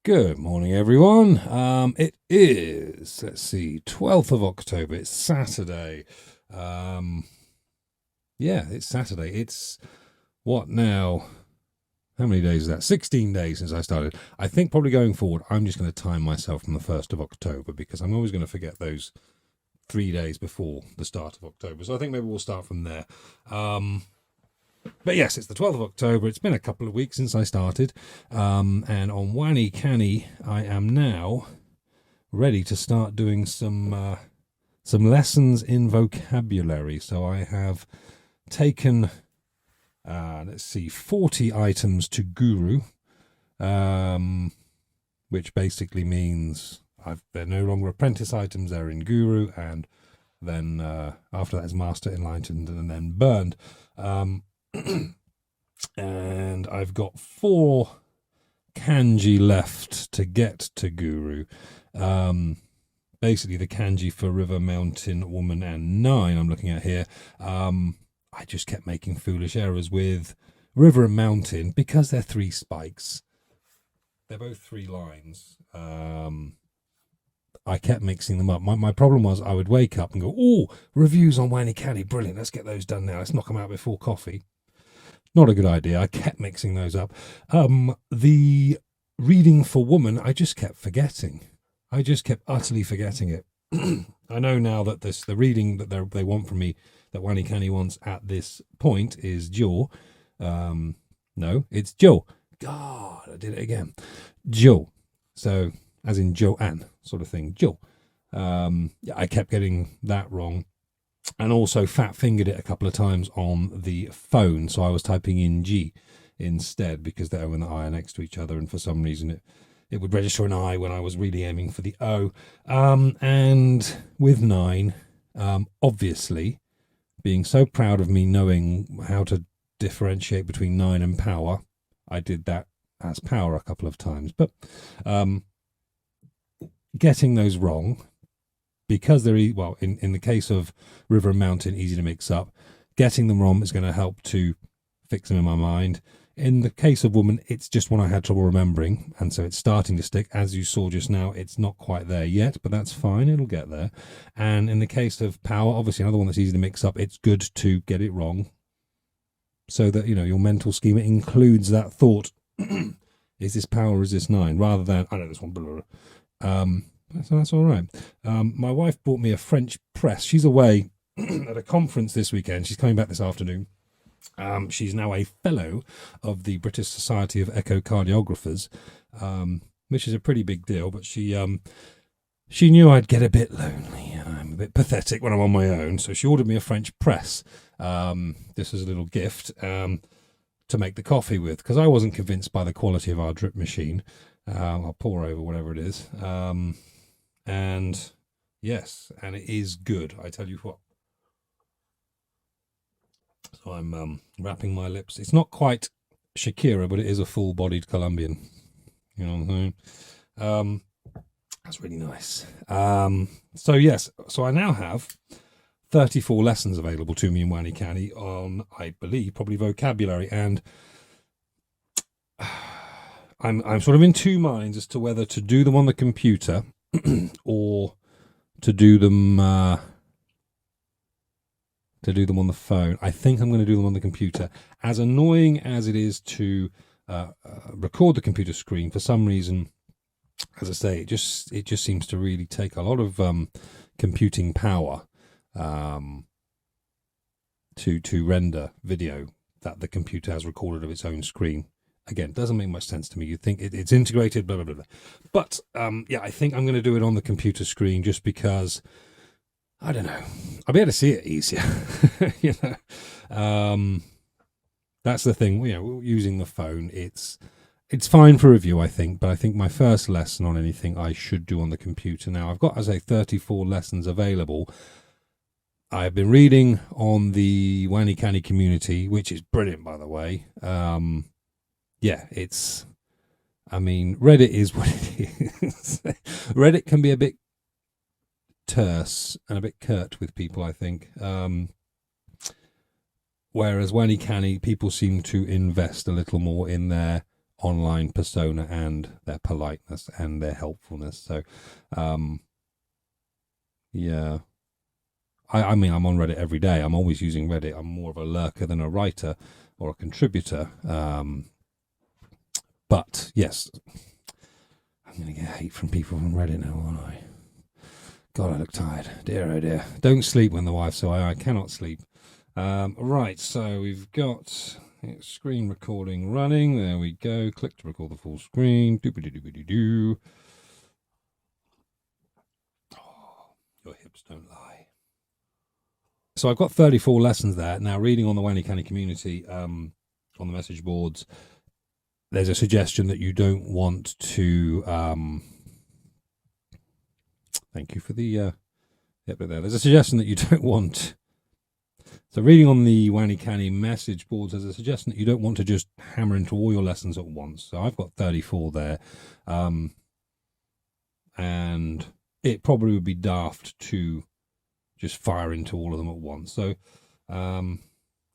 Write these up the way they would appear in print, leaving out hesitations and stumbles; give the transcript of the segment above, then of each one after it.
Good morning, everyone. It is, let's see, 12th of October. It's Saturday. Um, yeah, it's Saturday. It's what now? How many days is that? 16 days since I started. I think probably going forward, I'm just going to time myself from the 1st of October because I'm always going to forget those 3 days before the start of October. So I think maybe we'll start from there. But yes, it's the 12th of October. It's been a couple of weeks since I started. And on WaniKani, I am now ready to start doing some lessons in vocabulary. So I have taken, let's see, 40 items to Guru, which basically means they're no longer apprentice items. They're in Guru, and then after that is Master, Enlightened, and then Burned. And I've got 4 kanji left to get to Guru. Basically the kanji for river, mountain, woman, and 9 I'm looking at here. I just kept making foolish errors with river and mountain because they're 3 spikes. They're both 3 lines. I kept mixing them up. My problem was I would wake up and go, oh, reviews on WaniKani, brilliant, let's get those done now. Let's knock them out before coffee. Not a good idea. I kept mixing those up. The reading for woman, I just kept forgetting. I just kept utterly forgetting it. I know now that the reading that they want from me, that WaniKani wants at this point is Jo. No, it's Jo. God, I did it again. Jo. So, as in Joanne, sort of thing. Jo. Yeah, I kept getting that wrong. And also fat fingered it a couple of times on the phone. So I was typing in G instead because the O and the I are next to each other. And for some reason it would register an I when I was really aiming for the O. And with 9, obviously, being so proud of me knowing how to differentiate between 9 and power, I did that as power a couple of times. But getting those wrong, because they're, well, in the case of river and mountain, easy to mix up, getting them wrong is going to help to fix them in my mind. In the case of woman, it's just one I had trouble remembering, and so it's starting to stick. As you saw just now, it's not quite there yet, but that's fine, it'll get there. And in the case of power, obviously another one that's easy to mix up, it's good to get it wrong so that, you know, your mental schema includes that thought, is this power or is this 9, rather than, I know this one, blah, blah. So that's all right. My wife bought me a French press. She's away at a conference this weekend. She's coming back this afternoon. She's now a fellow of the British Society of Echocardiographers, which is a pretty big deal. But she knew I'd get a bit lonely and I'm a bit pathetic when I'm on my own. So she ordered me a French press. This is a little gift to make the coffee with, because I wasn't convinced by the quality of our drip machine. I'll pour over whatever it is. And yes, and it is good, I tell you what. So I'm wrapping my lips. It's not quite Shakira, but it is a full-bodied Colombian. You know what I'm saying? That's really nice. So yes, so I now have 34 lessons available to me in WaniKani on, I believe, probably vocabulary, and I'm sort of in 2 minds as to whether to do them on the computer or to do them on the phone. I think I'm going to do them on the computer. As annoying as it is to record the computer screen, for some reason, as I say, it just seems to really take a lot of computing power to render video that the computer has recorded of its own screen. Again, it doesn't make much sense to me. You'd think it's integrated, blah, blah, blah, blah. But, yeah, I think I'm going to do it on the computer screen just because, I don't know, I'll be able to see it easier. You know, that's the thing. You know, using the phone, it's fine for review, I think. But I think my first lesson on anything I should do on the computer. Now, I've got, as I say, 34 lessons available. I've been reading on the WaniKani community, which is brilliant, by the way. Yeah, I mean, Reddit is what it is. Reddit can be a bit terse and a bit curt with people, I think. Whereas WaniKani, people seem to invest a little more in their online persona and their politeness and their helpfulness. So, yeah. I mean, I'm on Reddit every day. I'm always using Reddit. I'm more of a lurker than a writer or a contributor. But yes, I'm going to get hate from people from Reddit now, aren't I? God, I look tired. Dear, oh dear. Don't sleep when the wife's away. I cannot sleep. Right, so we've got screen recording running. There we go. Click to record the full screen. Doobity-doobity-doo. Oh, your hips don't lie. So I've got 34 lessons there. Now, reading on the WaniKani community, on the message boards, there's a suggestion that you don't want to... thank you for the... yep, there. There's a suggestion that you don't want... So reading on the WaniKani message boards, there's a suggestion that you don't want to just hammer into all your lessons at once. So I've got 34 there. And it probably would be daft to just fire into all of them at once. So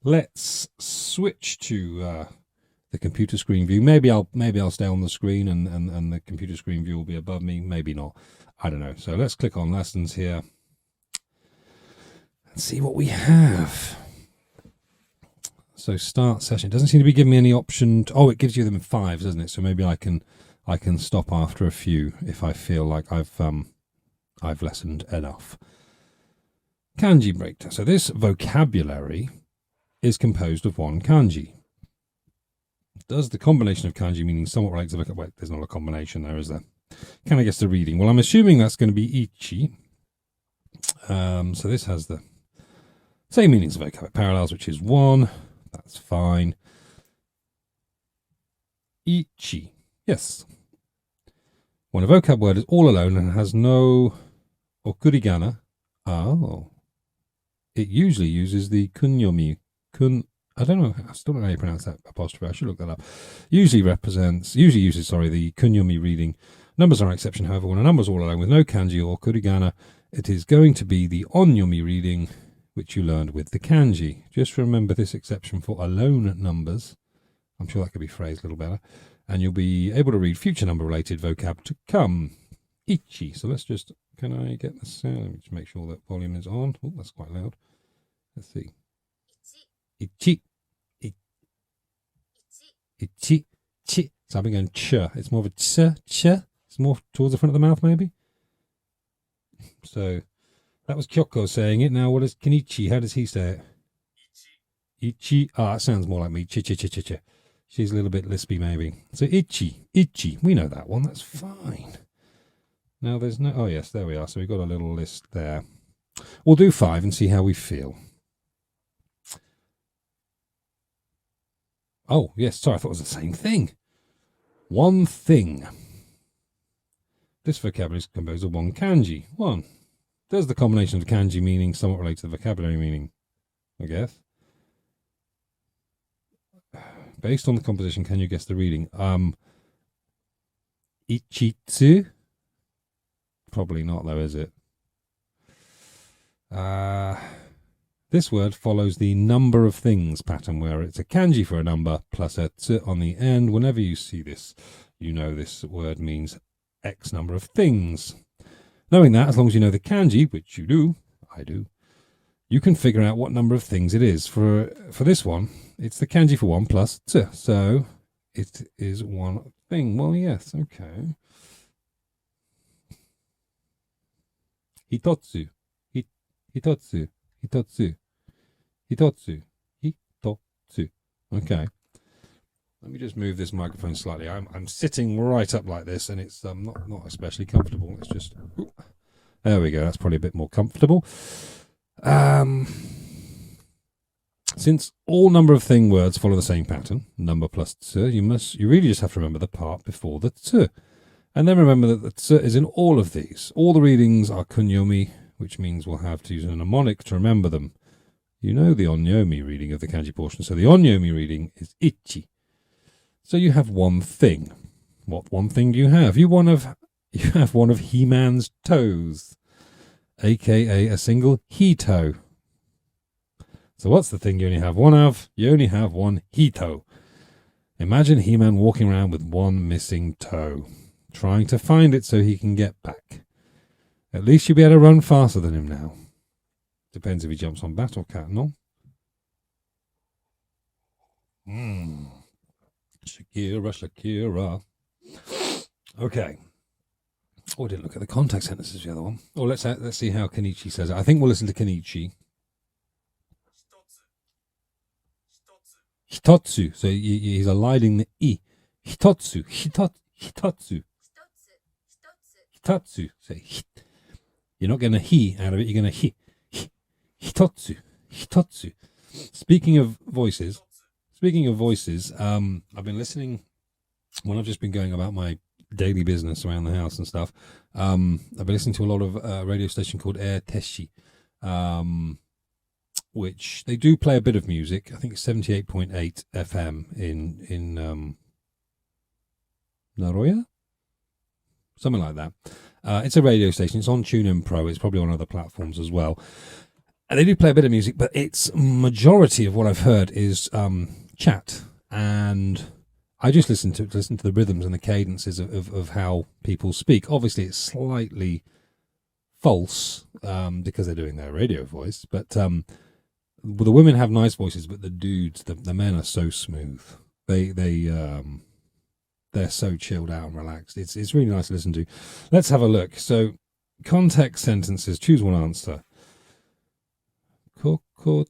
let's switch to the computer screen view. Maybe I'll stay on the screen and the computer screen view will be above me. Maybe not. I don't know. So let's click on lessons here. Let's see what we have. So start session. It doesn't seem to be giving me any option. Oh, it gives you them in fives, doesn't it? So maybe I can stop after a few if I feel like I've lessoned enough. Kanji breakdown. So this vocabulary is composed of one kanji. Does the combination of kanji meaning somewhat related to vocabulary? Wait, there's not a combination there, is there? Can I guess the reading? Well, I'm assuming that's going to be ichi. So this has the same meanings of vocabulary parallels, which is one. That's fine. Ichi. Yes. When a vocab word is all alone and has no okurigana, it usually uses the kunyomi. I don't know. I still don't know how you pronounce that apostrophe. I should look that up. Usually uses the kunyomi reading. Numbers are an exception, however. When a number is all alone with no kanji or kurigana, it is going to be the onyomi reading, which you learned with the kanji. Just remember this exception for alone numbers. I'm sure that could be phrased a little better. And you'll be able to read future number-related vocab to come. Ichi. So let's just... Can I get the sound? Let me just make sure that volume is on. Oh, that's quite loud. Let's see. Ichi. Ichi. Chi. So I've been going ch. It's more of a ch. It's more towards the front of the mouth, maybe. So that was Kyoko saying it. Now what is Kenichi? How does he say it? Ichi. Ah, that sounds more like me. Chi. She's a little bit lispy, maybe. So ichi. We know that one. That's fine. Now there's no... Oh, yes, there we are. So we've got a little list there. We'll do 5 and see how we feel. Oh, yes. Sorry, I thought it was the same thing. One thing. This vocabulary is composed of one kanji. One. Does the combination of kanji meaning somewhat relate to the vocabulary meaning? I guess. Based on the composition, can you guess the reading? Ichitsu? Probably not, though, is it? This word follows the number of things pattern, where it's a kanji for a number plus a tsu on the end. Whenever you see this, you know this word means X number of things. Knowing that, as long as you know the kanji, which you do, I do, you can figure out what number of things it is. For this one, it's the kanji for one plus tsu. So it is one thing. Well, yes, okay. Hitotsu. Hitotsu. Okay. Let me just move this microphone slightly. I'm sitting right up like this, and it's not especially comfortable. Let's just... There we go. That's probably a bit more comfortable. Since all number of thing words follow the same pattern, number plus tsu, you really just have to remember the part before the tsu. And then remember that the tsu is in all of these. All the readings are kunyomi, which means we'll have to use a mnemonic to remember them. You know the onyomi reading of the kanji portion, so the onyomi reading is ichi. So you have one thing. What one thing do you have? You have one of He-Man's toes, aka a single he-toe. So what's the thing you only have one of? You only have one he-toe. Imagine He-Man walking around with one missing toe, trying to find it so he can get back. At least you'll be able to run faster than him now. Depends if he jumps on Battle Cat and all. Shakira. Okay. Oh, I didn't look at the contact sentences, the other one. Oh, let's see how Kenichi says it. I think we'll listen to Kenichi. Hitotsu. So he's eliding the I. Hitotsu. Hitotsu. Hitotsu. So you're not getting a he out of it. You're going to Hitotsu. Hitotsu. Speaking of voices, I've been listening when I've just been going about my daily business around the house and stuff. I've been listening to a lot of a radio station called Air Teshi, which they do play a bit of music. I think it's 78.8 FM in Nagoya, something like that. It's a radio station. It's on TuneIn Pro. It's probably on other platforms as well. And they do play a bit of music, but its majority of what I've heard is chat. And I just listen to the rhythms and the cadences of how people speak. Obviously, it's slightly false because they're doing their radio voice. But the women have nice voices, but the dudes, the men are so smooth. They're so chilled out and relaxed. It's really nice to listen to. Let's have a look. So, context sentences. Choose one answer. Kokotoe.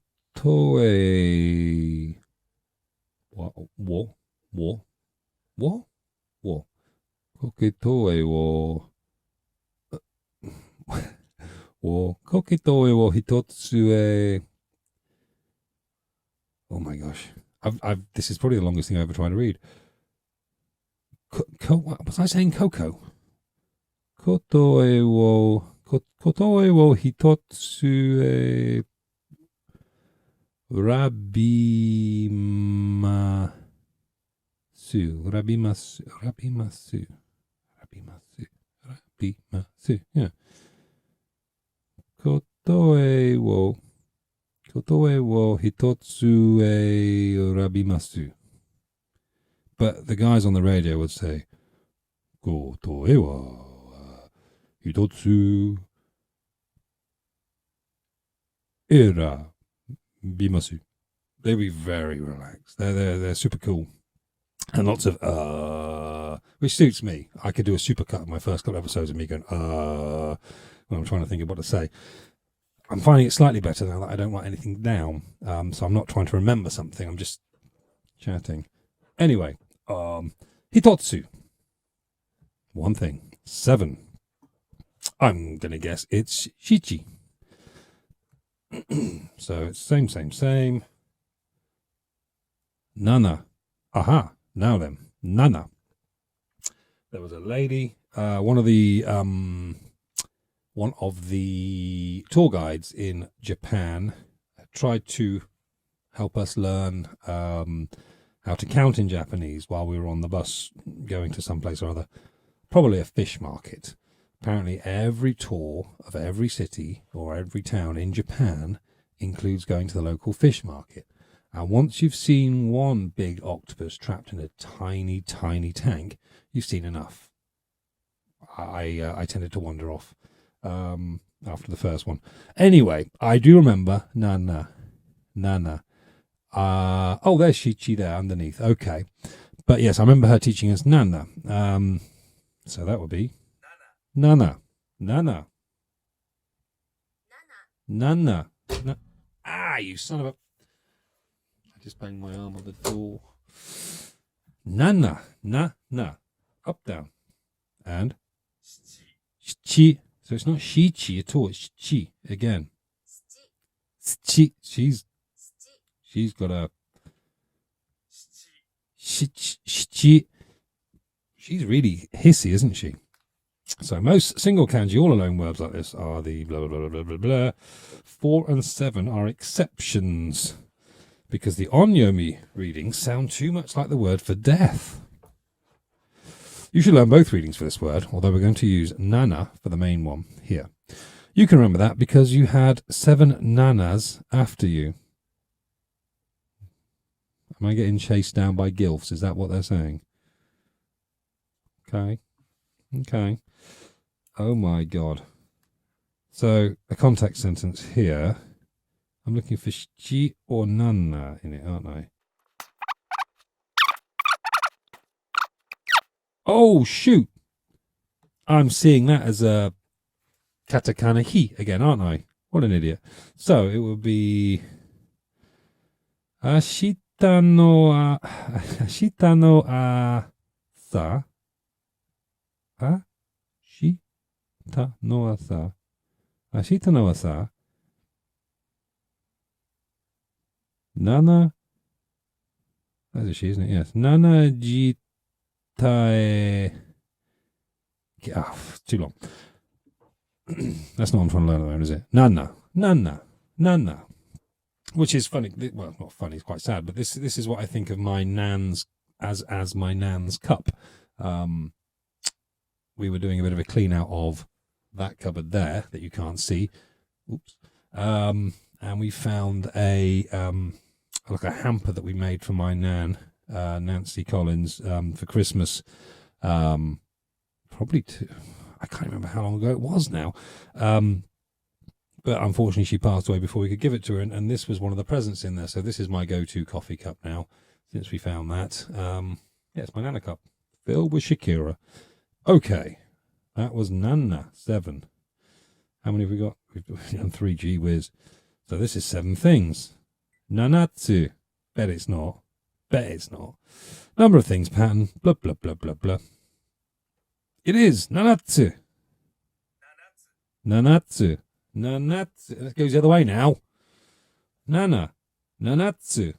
What? Kokitoe wo hitotsu e. Oh my gosh. This is probably the longest thing I ever tried to read. Was I saying Coco? Kotoe wo hitotsu e rabimasu. Yeah. Kotoe wo hitotsu e rabimasu. But the guys on the radio would say, Kotoe wa hitotsu era bimasu. They'd be very relaxed. They're super cool. And lots of which suits me. I could do a supercut of my first couple of episodes of me going when I'm trying to think of what to say. I'm finding it slightly better now that I don't write anything down. So I'm not trying to remember something. I'm just chatting. Anyway, hitotsu. One thing. 7. I'm gonna guess it's shichi. So it's same. Nana. Aha. Now then, Nana. There was a lady, one of the tour guides in Japan tried to help us learn how to count in Japanese while we were on the bus going to some place or other, probably a fish market. Apparently every tour of every city or every town in Japan includes going to the local fish market. And once you've seen one big octopus trapped in a tiny, tiny tank, you've seen enough. I tended to wander off after the first one. Anyway, I do remember Nana. Oh, there's Shichi there underneath. Okay. But yes, I remember her teaching us Nana. So that would be Nana. Ah, you son of a... I just banged my arm on the door. Nana. Up, down. And? Chi. So it's not Shichi at all. It's Chi again. Chi. She's got a... Shichi. She's really hissy, isn't she? So most single kanji all alone verbs like this are the blah, blah, blah, blah, blah. 4 and 7 are exceptions because the onyomi readings sound too much like the word for death. You should learn both readings for this word, although we're going to use nana for the main one here. You can remember that because you had 7 nanas after you. Am I getting chased down by gilfs? Is that what they're saying? Okay. Okay. Oh my god. So a context sentence here. I'm looking for shi or nana in it, aren't I? Oh shoot! I'm seeing that as a katakana hi again, aren't I? What an idiot. So it would be ashita no asa. Ashita no asa. Ashita no asa. Nana. That's a she, isn't it? Yes. Nana jitae. Too long. That's not what I'm trying to learn at the moment, is it? Nana. Which is funny. Well, not funny. It's quite sad. But this is what I think of my nan's as my nan's cup. We were doing a bit of a clean out of that cupboard there that you can't see. Oops. And we found a hamper that we made for my nan, Nancy Collins, for Christmas. Probably I can't remember how long ago it was now. But unfortunately, she passed away before we could give it to her, and this was one of the presents in there. So this is my go-to coffee cup now, since we found that. Yeah, it's my Nana cup, filled with Shakira. Okay, that was Nana, 7. How many have we got? We've done 3, gee whiz. So this is 7 things. Nanatsu. Bet it's not. Number of things pattern. Blah, blah, blah, blah, blah. It is Nanatsu. Nanatsu. That goes the other way now. Nanatsu.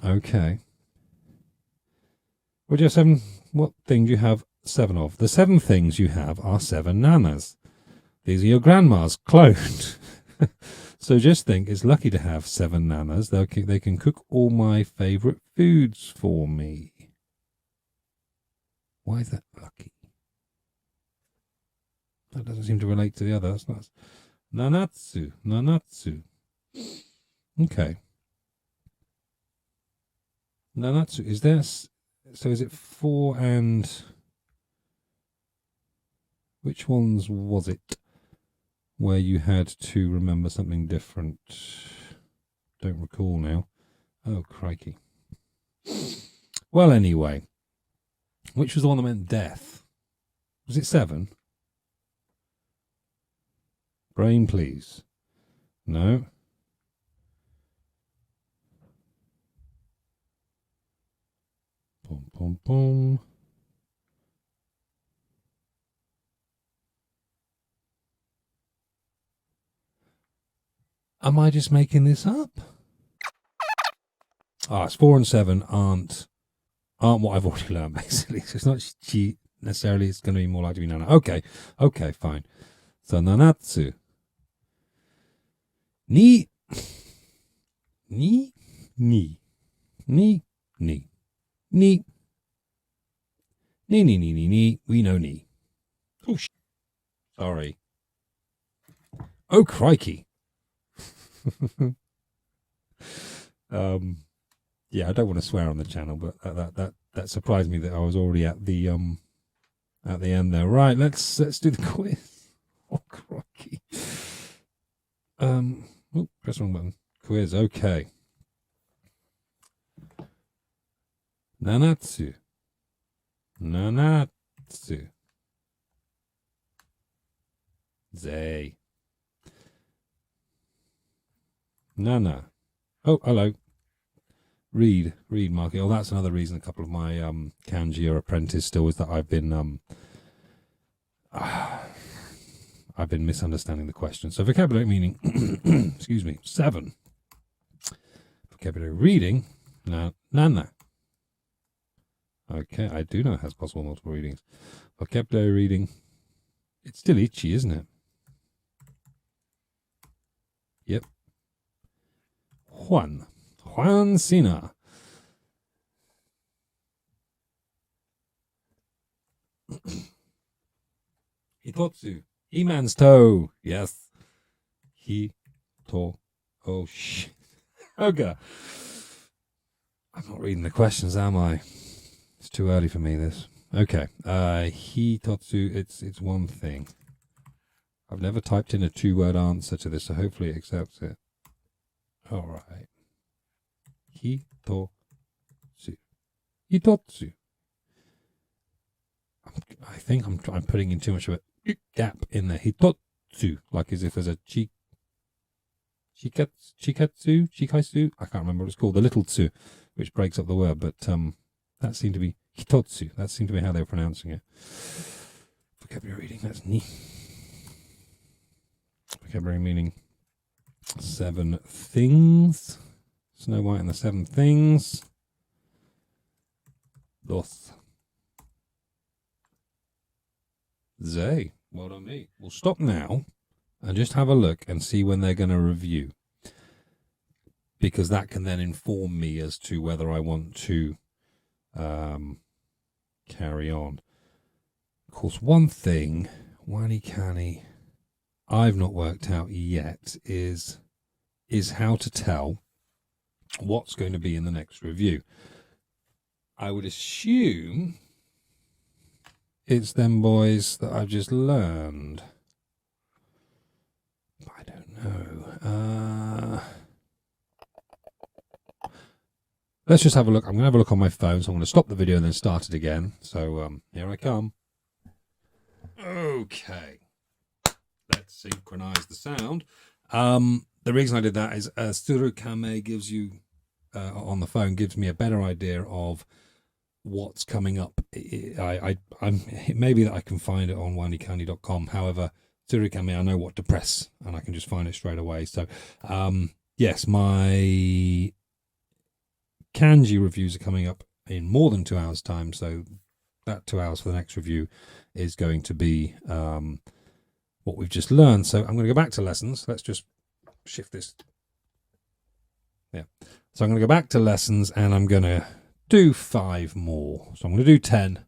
Okay. What do you have 7? What things do you have 7 of? The 7 things you have are 7 nanas. These are your grandmas cloned. So just think, it's lucky to have 7 nanas. They can cook all my favourite foods for me. Why is that lucky? That doesn't seem to relate to the other. That's nice. Nanatsu. Okay. Nanatsu. Is there... So is it 4 and... Which ones was it where you had to remember something different? Don't recall now. Oh, crikey. Well, anyway. Which was the one that meant death? Was it 7? Brain, please. No. Boom, boom, boom. Am I just making this up? It's 4 and 7 aren't what I've already learned, basically. So it's not chi necessarily. It's going to be more likely to be nana. Okay, fine. So nanatsu. Ni. We know ni. Oh, sorry. Oh, crikey. Yeah, I don't want to swear on the channel, but that surprised me that I was already at the end there. Right, let's do the quiz. Oh, crikey. Press the wrong button. Quiz, okay. Nanatsu. Zay. Nana. Oh, hello. Read, Marky. Oh, that's another reason a couple of my kanji are apprentice still is that I've been misunderstanding the question. So vocabulary meaning, excuse me, 7. Vocabulary reading, nana. Okay, I do know it has possible multiple readings. Vocabulary reading, it's still ichi, isn't it? Yep. Juan Sina. Hitotsu. He-Man's toe. Yes. Oh, shit. Okay. I'm not reading the questions, am I? It's too early for me, this. Okay. Hitotsu, it's one thing. I've never typed in a 2-word answer to this, so hopefully it accepts it. All right. Hitotsu. Hitotsu. I think I'm putting in too much of a gap in there. Hitotsu, like as if there's a chikatsu. I can't remember what it's called. The little tsu, which breaks up the word, but that seemed to be hitotsu. That seemed to be how they were pronouncing it. Vocabulary reading. That's ni. Vocabulary meaning 7 things. Snow White and the 7 things. Dos. Zay. Well done, me. We'll stop now and just have a look and see when they're going to review, because that can then inform me as to whether I want to carry on. Of course, one thing, WaniKani, I've not worked out yet is how to tell what's going to be in the next review. I would assume it's them boys that I've just learned. I don't know. Let's just have a look. I'm going to have a look on my phone, so I'm going to stop the video and then start it again. So here I come. Okay. Let's synchronize the sound. The reason I did that is Surukame gives you, on the phone, gives me a better idea of what's coming up. I'm maybe that I can find it on WaniKani.com. However, Surukame, I know what to press and I can just find it straight away. So, yes, my Kanji reviews are coming up in more than 2 hours' time. So that 2 hours for the next review is going to be what we've just learned. So I'm going to go back to lessons. Let's just shift this. Yeah. So I'm going to go back to lessons and I'm going to do 5 more. So I'm going to do 10,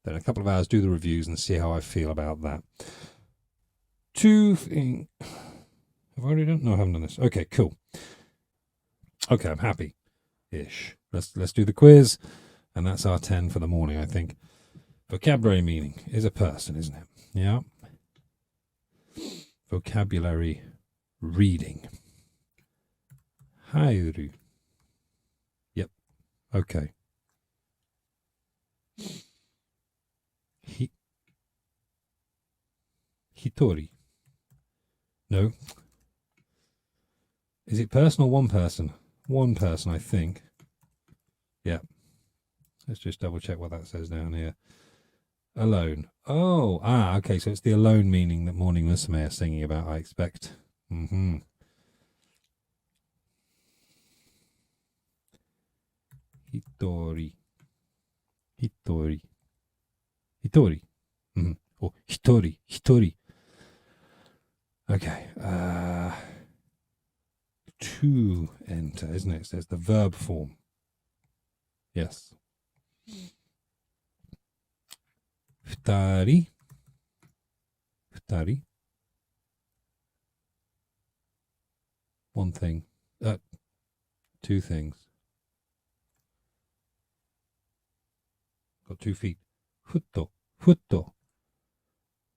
then a couple of hours do the reviews and see how I feel about that. 2 things. Have I already done? No, I haven't done this. Okay, cool. Okay, I'm happy-ish. Let's do the quiz, and that's our 10 for the morning, I think. Vocabulary meaning is a person, isn't it? Yeah. Vocabulary reading. Hairu. Yep. Okay. Hitori. No. Is it person or one person? One person, I think. Yeah. Let's just double check what that says down here. Alone. Oh, okay. So it's the alone meaning that Morning Musume are singing about, I expect. Mm-hmm. Hitori. Hitori. Hitori. Mm-hmm. Or hitori. Hitori. Okay. To enter, isn't it? It says the verb form. Yes. Futari. Futari. One thing. 2 things. Got 2 feet. Futto. Futto.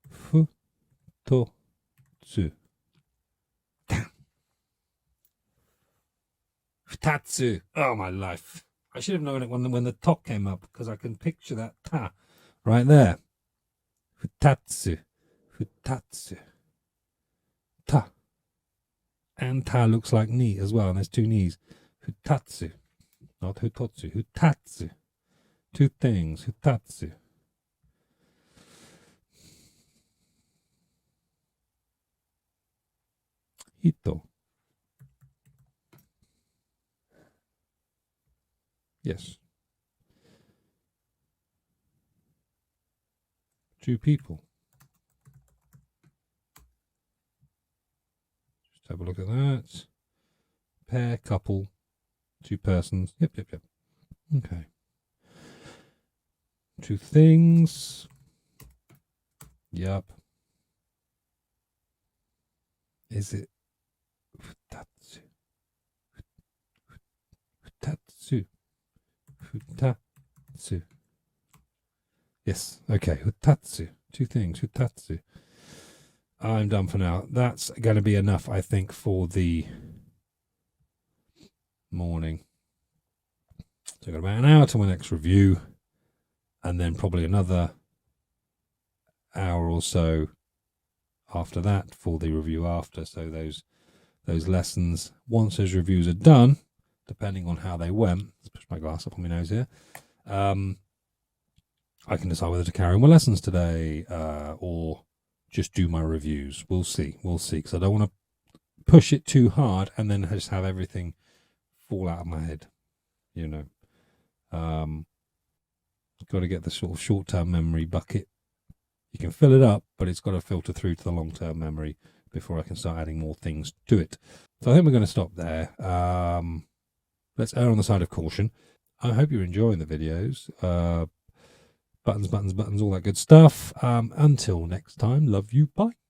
Futto. Tsu. Futatsu. Oh, my life. I should have known it when the top came up, because I can picture that ta right there. Futatsu. Futatsu. Ta. And ta looks like ni as well, and there's 2 knees. Futatsu. Not hutotsu. Futatsu. 2 things. Futatsu. Hito. Yes. 2 people. Just have a look at that. Pair, couple, 2 persons. Yep. Okay. 2 things. Yep. Is it futatsu? Futatsu. Futatsu. Yes, okay, Futatsu. 2 things, Futatsu. I'm done for now. That's going to be enough, I think, for the morning. So I've got about an hour to my next review, and then probably another hour or so after that for the review after. So those lessons, once those reviews are done, depending on how they went, let's push my glass up on my nose here, I can decide whether to carry on my lessons today or just do my reviews. We'll see, because I don't want to push it too hard and then just have everything fall out of my head, you know. Got to get the sort of short-term memory bucket. You can fill it up, but it's got to filter through to the long-term memory before I can start adding more things to it. So I think we're going to stop there. Let's err on the side of caution. I hope you're enjoying the videos. Buttons, all that good stuff. Until next time, love you, bye.